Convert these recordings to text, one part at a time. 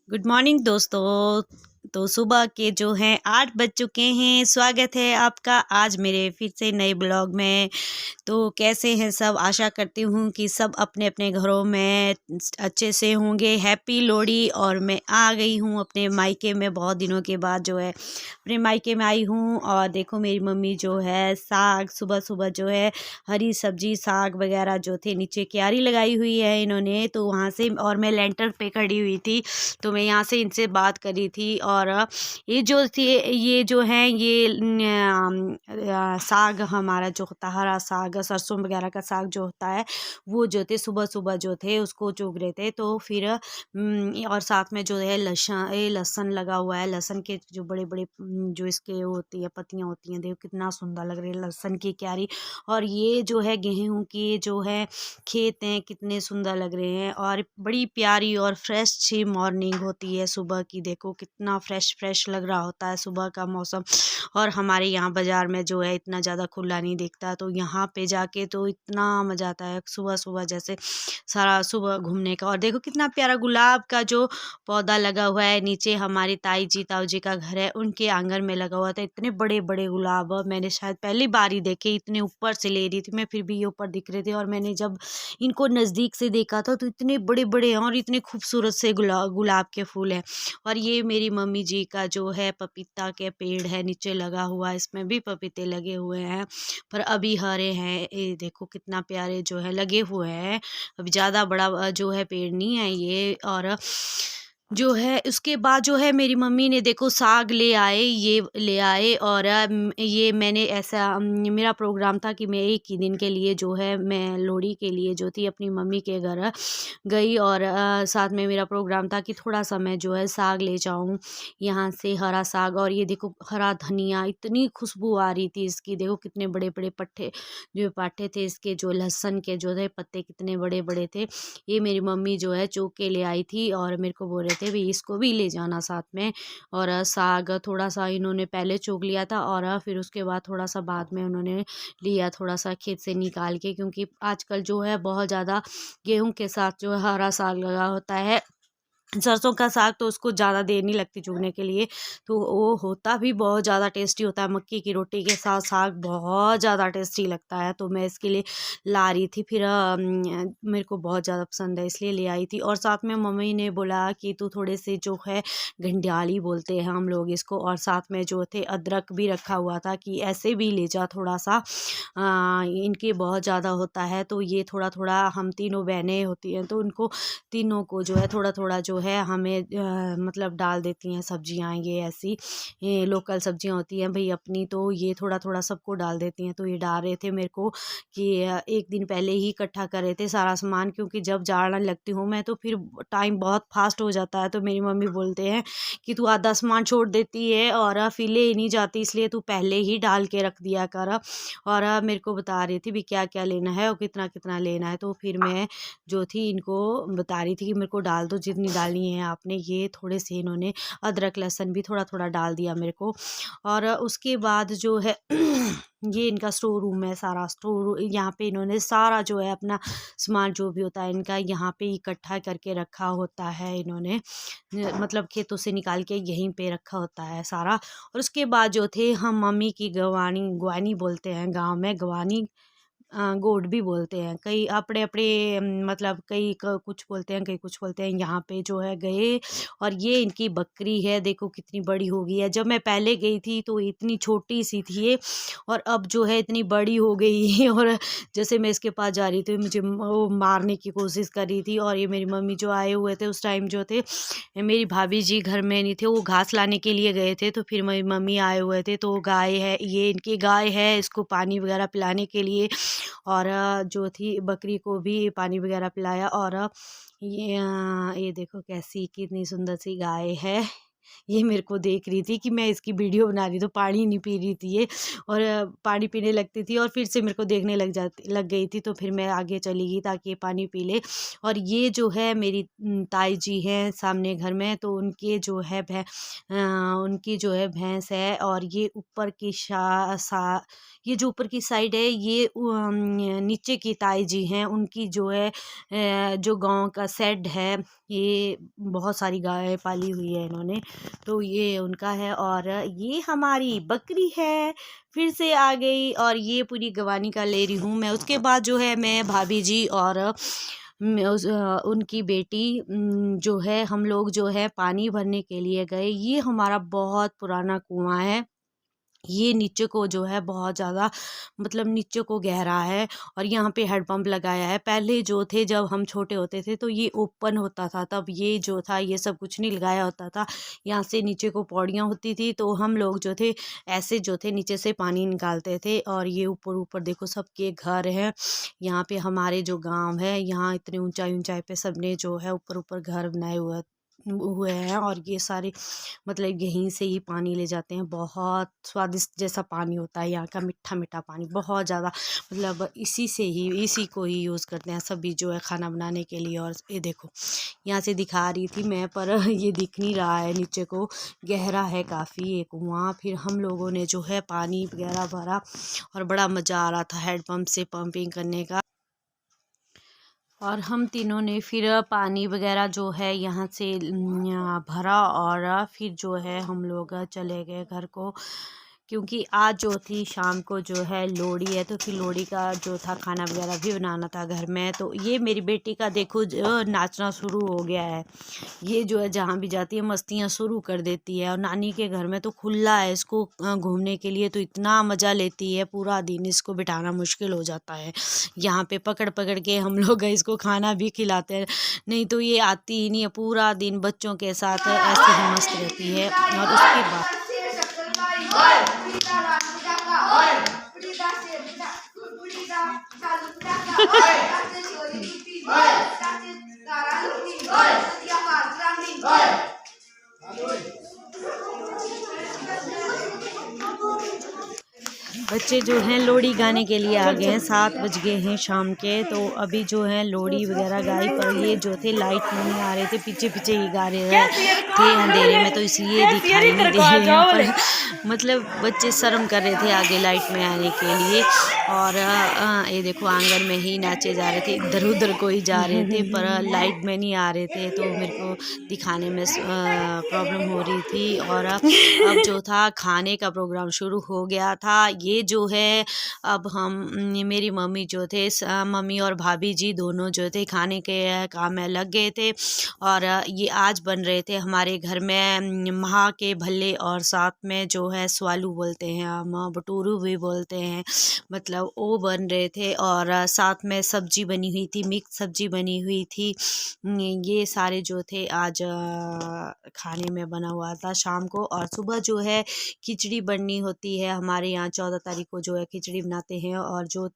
Good morning दोस्तों। तो सुबह के जो हैं 8 बज चुके हैं। स्वागत है आपका आज मेरे फिर से नए ब्लॉग में। तो कैसे हैं सब? आशा करती हूँ कि सब अपने अपने घरों में अच्छे से होंगे। हैप्पी लोहड़ी। और मैं आ गई हूँ अपने मायके में, बहुत दिनों के बाद जो है अपने मायके में आई हूँ। और देखो मेरी मम्मी जो है साग, सुबह सुबह जो है हरी सब्जी साग वगैरह जो थे, नीचे क्यारी लगाई हुई है इन्होंने, तो वहाँ से। और मैं लेंटर पे खड़ी हुई थी, तो मैं यहाँ से इनसे बात करी थी। और ये जो थी, ये जो है ये साग हमारा जो होता है, हरा साग, सरसों वगैरह का साग जो होता है, वो जो थे सुबह सुबह जो थे उसको चुग रहे थे। तो फिर और साथ में जो है लहसुन लगा हुआ है। लहसुन के जो बड़े बड़े जो इसके होती है पत्तियां होती हैं, देखो कितना सुंदर लग रही है लहसुन की क्यारी। और ये जो है गेहूं की जो है खेत हैं, कितने सुंदर लग रहे हैं। और बड़ी प्यारी और फ्रेश सी मॉर्निंग होती है सुबह की। देखो कितना फ्रेश फ्रेश लग रहा होता है सुबह का मौसम। और हमारे यहाँ बाज़ार में जो है इतना ज़्यादा खुला नहीं दिखता, तो यहाँ पे जाके तो इतना मज़ा आता है सुबह सुबह, जैसे सारा सुबह घूमने का। और देखो कितना प्यारा गुलाब का जो पौधा लगा हुआ है। नीचे हमारी ताऊ जी का घर है, उनके आंगन में लगा हुआ था इतने बड़े बड़े गुलाब। मैंने शायद पहली बार ही देखे, इतने ऊपर से ले रही थी मैं, फिर भी ये ऊपर दिख रहे थे। और मैंने जब इनको नज़दीक से देखा था तो इतने बड़े बड़े हैं और इतने खूबसूरत से गुलाब के फूल हैं। और ये मेरी मम्मी जी का जो है पपीता के पेड़ है नीचे लगा हुआ, इसमें भी पपीते लगे हुए हैं, पर अभी हरे हैं। ये देखो कितना प्यारे जो है लगे हुए हैं। अभी ज़्यादा बड़ा जो है पेड़ नहीं है ये। और जो है उसके बाद जो है मेरी मम्मी ने देखो साग ले आए, ये ले आए। और ये मैंने ऐसा मेरा प्रोग्राम था कि मैं एक ही दिन के लिए जो है मैं लोहड़ी के लिए जो थी अपनी मम्मी के घर गई। और साथ में मेरा प्रोग्राम था कि थोड़ा सा मैं जो है साग ले जाऊं यहाँ से, हरा साग। और ये देखो हरा धनिया, इतनी खुशबू आ रही थी इसकी। देखो कितने बड़े बड़े पट्टे जो पाठे थे इसके, जो लहसुन के जो थे पत्ते कितने बड़े बड़े थे। ये मेरी मम्मी जो है चौक के ले आई थी और मेरे को बोल रहे थे भी इसको भी ले जाना साथ में। और साग थोड़ा सा इन्होंने पहले चौक लिया था और फिर उसके बाद थोड़ा सा बाद में उन्होंने लिया थोड़ा सा खेत से निकाल के, क्योंकि आजकल जो है बहुत ज़्यादा गेहूं के साथ जो है हरा साग लगा होता है। सरसों का साग तो उसको ज़्यादा देर नहीं लगती चुगने के लिए, तो वो होता भी बहुत ज़्यादा टेस्टी होता है। मक्की की रोटी के साथ साग बहुत ज़्यादा टेस्टी लगता है, तो मैं इसके लिए ला रही थी। फिर मेरे को बहुत ज़्यादा पसंद है इसलिए ले आई थी। और साथ में मम्मी ने बोला कि तू थोड़े से जो है घंडियाली बोलते हैं हम लोग इसको, और साथ में जो थे अदरक भी रखा हुआ था कि ऐसे भी ले जा थोड़ा सा, इनके बहुत ज़्यादा होता है। तो ये थोड़ा थोड़ा, हम तीनों बहनें होती हैं तो उनको तीनों को जो है थोड़ा थोड़ा जो है हमें मतलब डाल देती हैं सब्जियां। ये ऐसी ये लोकल सब्जियां होती हैं भाई अपनी, तो ये थोड़ा थोड़ा सबको डाल देती हैं। तो ये डाल रहे थे मेरे को कि एक दिन पहले ही इकट्ठा कर रहे थे सारा सामान, क्योंकि जब जाने लगती हूँ मैं तो फिर टाइम बहुत फास्ट हो जाता है। तो मेरी मम्मी बोलते हैं कि तू आधा सामान छोड़ देती है और फिर ले नहीं जाती, इसलिए तू पहले ही डाल के रख दिया कर। और मेरे को बता रही थी भी क्या क्या लेना है और कितना कितना लेना है। तो फिर मैं जो थी इनको बता रही थी कि मेरे को डाल दो जितनी डालनी है आपने। ये थोड़े से इन्होंने अदरक लहसुन भी थोड़ा थोड़ा डाल दिया मेरे को। और उसके बाद जो है ये इनका स्टोर रूम है, सारा स्टोर यहाँ पे इन्होंने सारा जो है अपना सामान जो भी होता है इनका यहाँ पे इकट्ठा करके रखा होता है इन्होंने, मतलब खेतों से निकाल के यहीं पे रखा होता है सारा। और उसके बाद जो थे हम मम्मी की गवानी, गवानी बोलते हैं गांव में, गवानी गोड भी बोलते हैं कई अपने अपने, मतलब कई कुछ बोलते हैं कई कुछ बोलते हैं। यहाँ पे जो है गए, और ये इनकी बकरी है, देखो कितनी बड़ी हो गई है। जब मैं पहले गई थी तो इतनी छोटी सी थी ये, और अब जो है इतनी बड़ी हो गई है। और जैसे मैं इसके पास जा रही थी मुझे वो मारने की कोशिश कर रही थी। और ये मेरी मम्मी जो आए हुए थे उस टाइम जो थे, मेरी भाभी जी घर में नहीं थे, वो घास लाने के लिए गए थे। तो फिर मेरी मम्मी आए हुए थे, तो गाय है, ये इनकी गाय है, इसको पानी वगैरह पिलाने के लिए। और जो थी बकरी को भी पानी वगैरह पिलाया। और ये देखो कैसी कितनी सुंदर सी गाय है। ये मेरे को देख रही थी कि मैं इसकी वीडियो बना रही, तो पानी नहीं पी रही थी ये, और पानी पीने लगती थी और फिर से मेरे को देखने लग गई थी, तो फिर मैं आगे चली गई ताकि ये पानी पी ले। और ये जो है मेरी ताई जी हैं सामने घर में, तो उनकी जो है भैंस है, और ये ऊपर की ये जो ऊपर की साइड है ये नीचे की ताई जी हैं, उनकी जो है जो गांव का शेड है, ये बहुत सारी गायें पाली हुई है इन्होंने, तो ये उनका है। और ये हमारी बकरी है, फिर से आ गई, और ये पूरी गवानी का ले रही हूँ मैं। उसके बाद जो है मैं, भाभी जी और उनकी बेटी जो है, हम लोग जो है पानी भरने के लिए गए। ये हमारा बहुत पुराना कुआं है, ये नीचे को जो है बहुत ज़्यादा, मतलब नीचे को गहरा है, और यहाँ पे हेडपम्प लगाया है। पहले जो थे, जब हम छोटे होते थे तो ये ओपन होता था, तब ये जो था ये सब कुछ नहीं लगाया होता था। यहाँ से नीचे को पौड़ियाँ होती थी, तो हम लोग जो थे ऐसे जो थे नीचे से पानी निकालते थे। और ये ऊपर ऊपर देखो सबके घर हैं। यहाँ पे हमारे जो गाँव है, यहाँ इतने ऊंचाई ऊंचाई पे सबने जो है ऊपर ऊपर घर बनाए हुए हैं, और ये सारे मतलब यहीं से ही पानी ले जाते हैं। बहुत स्वादिष्ट जैसा पानी होता है यहाँ का, मीठा मीठा पानी बहुत ज़्यादा, मतलब इसी को ही यूज़ करते हैं सभी जो है खाना बनाने के लिए। और ये देखो यहाँ से दिखा रही थी मैं, पर ये दिख नहीं रहा है, नीचे को गहरा है काफ़ी एक वहाँ। फिर हम लोगों ने जो है पानी वगैरह भरा, और बड़ा मज़ा आ रहा था हैंडपम्प से पंपिंग करने का। और हम तीनों ने फिर पानी वगैरह जो है यहाँ से भरा, और फिर जो है हम लोग चले गए घर को, क्योंकि आज जो थी शाम को जो है लोहड़ी है, तो फिर लोहड़ी का जो था खाना वगैरह भी बनाना था घर में। तो ये मेरी बेटी का देखो जो नाचना शुरू हो गया है, ये जो है जहाँ भी जाती है मस्तियाँ शुरू कर देती है। और नानी के घर में तो खुला है इसको घूमने के लिए, तो इतना मज़ा लेती है, पूरा दिन इसको बिठाना मुश्किल हो जाता है। यहाँ पे पकड़ पकड़ के हम लोग इसको खाना भी खिलाते हैं, नहीं तो ये आती ही नहीं है, पूरा दिन बच्चों के साथ ऐसे ही मस्त रहती है। और उसके बाद बच्चे जो हैं लोहड़ी गाने के लिए आ गए हैं। 7 बज गए हैं शाम के, तो अभी जो है लोहड़ी वगैरह गाई, पर ये जो थे लाइट में नहीं आ रहे थे, पीछे पीछे ही गा रहे थे अंधेरे में, तो इसलिए दिखाई नहीं दे रहे हैं। पर मतलब बच्चे शर्म कर रहे थे आगे लाइट में आने के लिए। और ये देखो आंगन में ही नाचे जा रहे थे, इधर उधर कोई जा रहे थे, पर लाइट में नहीं आ रहे थे, तो मेरे को दिखाने में प्रॉब्लम हो रही थी। और अब जो था खाने का प्रोग्राम शुरू हो गया था। ये जो है अब मेरी मम्मी जो थे, मम्मी और भाभी जी दोनों जो थे खाने के काम में लग गए थे। और ये आज बन रहे थे हमारे घर में महा के भल्ले, और साथ में जो है स्वालू बोलते हैं हम, भटूरू भी बोलते हैं, मतलब वो बन रहे थे। और साथ में सब्जी बनी हुई थी, मिक्स सब्जी बनी हुई थी। ये सारे जो थे आज खाने में बना हुआ था शाम को। और सुबह जो है खिचड़ी बननी होती है हमारे यहाँ, 14 तारीख को जो है खिचड़ी बनाते हैं। और जो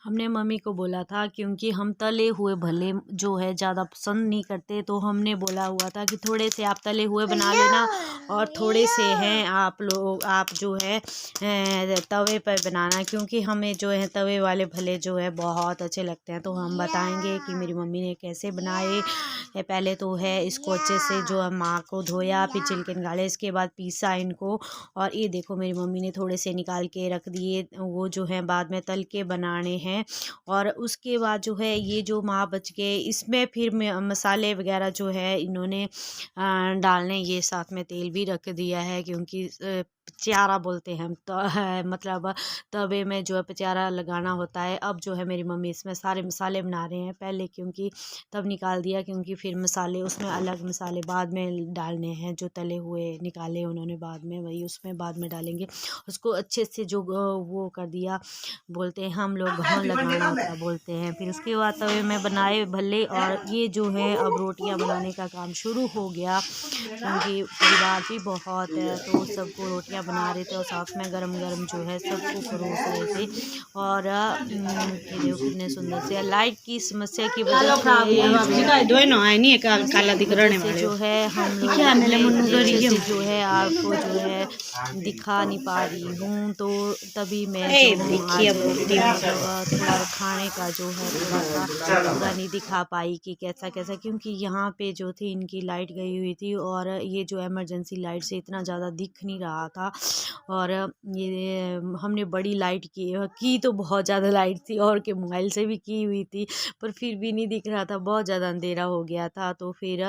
हमने मम्मी को बोला था, क्योंकि हम तले हुए भले जो है ज़्यादा पसंद नहीं करते, तो हमने बोला हुआ था कि थोड़े से आप तले हुए बना लेना, और थोड़े से हैं आप जो है तवे पर बनाना, क्योंकि हमें जो है तवे वाले भले जो है बहुत अच्छे लगते हैं। तो हम बताएंगे कि मेरी मम्मी ने कैसे बनाए। पहले तो है इसको अच्छे से जो है माँ को धोया, फिर छिलके निकाले, इसके बाद पीसा इनको। और ये देखो मेरी मम्मी ने थोड़े से निकाल के रख दिए, वो जो है बाद में तल के बनाने हैं। और उसके बाद जो है ये जो माँ बच गए, इसमें फिर मसाले वगैरह जो है इन्होंने डालने, ये साथ में तेल भी रख दिया है, क्योंकि पचारा बोलते हैं हम तो मतलब तवे में जो है पचारा लगाना होता है। अब जो है मेरी मम्मी इसमें सारे मसाले बना रहे हैं, पहले क्योंकि तब निकाल दिया, क्योंकि फिर मसाले उसमें अलग मसाले बाद में डालने हैं, जो तले हुए निकाले उन्होंने बाद में, वही उसमें बाद में डालेंगे। उसको अच्छे से जो वो कर दिया, बोलते हैं हम लोग लगाना क्या बोलते हैं। फिर उसके बाद तवे में बनाए भल्ले, और ये जो है अब रोटियां बनाने का काम शुरू हो गया, क्योंकि परिवार भी बहुत है तो सबको रोटियां बना रहे थे और साथ में गरम गरम जो है सबको परोस रहे थे। और ये देखो कितने सुंदर से लाइट की समस्या की वजह से जो है हम लोग अच्छे से जो है आपको जो है दिखा नहीं पा रही हूँ। तो तभी मैं जो हूँ आज मतलब थोड़ा खाने का जो है थोड़ा सा पूरा नहीं दिखा पाई कि कैसा कैसा, क्योंकि यहाँ पे जो थी इनकी लाइट गई हुई थी और ये जो इमरजेंसी लाइट से इतना ज़्यादा दिख नहीं रहा था। और ये हमने बड़ी लाइट की तो बहुत ज़्यादा लाइट थी, और के मोबाइल से भी की हुई थी, पर फिर भी नहीं दिख रहा था, बहुत ज़्यादा अंधेरा हो गया था। तो फिर